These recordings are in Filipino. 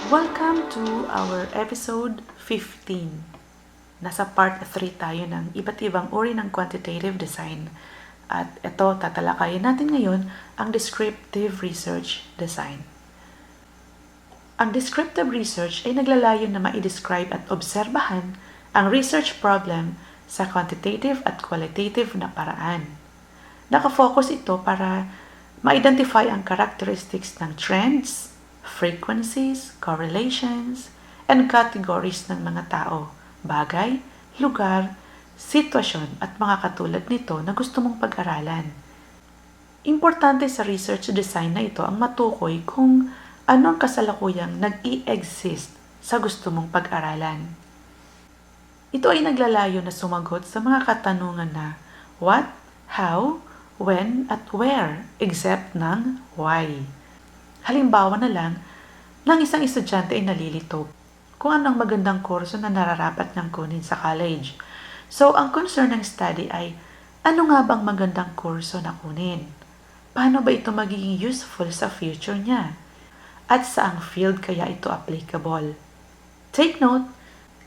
Welcome to our episode 15. Nasa part 3 tayo ng iba't ibang uri ng quantitative design. At ito, tatalakayin natin ngayon ang Descriptive Research Design. Ang Descriptive Research ay naglalayon na ma-describe at obserbahan ang research problem sa quantitative at qualitative na paraan. Nakafocus ito para ma-identify ang characteristics ng trends, frequencies, correlations, and categories ng mga tao, bagay, lugar, sitwasyon at mga katulad nito na gusto mong pag-aralan. Importante sa research design na ito ang matukoy kung ano ang kasalukuyang nag-i-exist sa gusto mong pag-aralan. Ito ay naglalayo na sumagot sa mga katanungan na what, how, when, at where, except ng why. Halimbawa na lang, ng isang estudyante ay nalilito kung anong magandang kurso na nararapat niyang kunin sa college. So, ang concern ng study ay, ano nga bang magandang kurso na kunin? Paano ba ito magiging useful sa future niya? At saang field kaya ito applicable? Take note,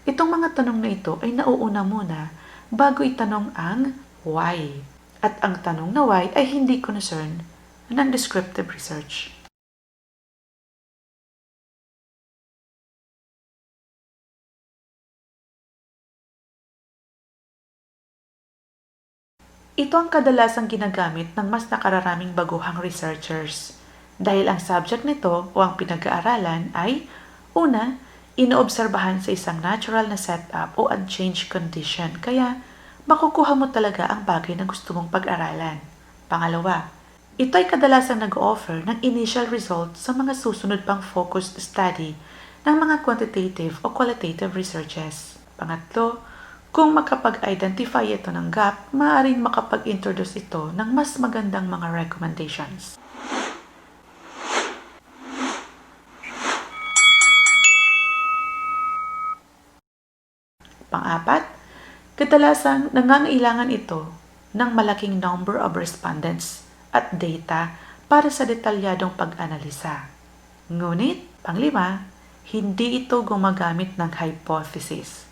itong mga tanong na ito ay nauuna muna bago itanong ang why. At ang tanong na why ay hindi concern ng descriptive research. Ito ang kadalasang ginagamit ng mas nakararaming baguhang researchers dahil ang subject nito o ang pinag-aaralan ay una, inoobserbahan sa isang natural na setup o unchanged condition kaya makukuha mo talaga ang bagay na gusto mong pag-aralan. Pangalawa, ito ay kadalasang nag-offer ng initial results sa mga susunod pang focused study ng mga quantitative o qualitative researches. Pangatlo, kung makapag-identify ito ng gap, maaaring makapag-introduce ito ng mas magandang mga recommendations. Pang-apat, kadalasang nangangailangan ito ng malaking number of respondents at data para sa detalyadong pag-analisa. Ngunit, pang-lima, hindi ito gumagamit ng hypothesis,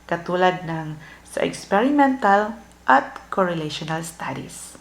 katulad ng sa experimental at correlational studies.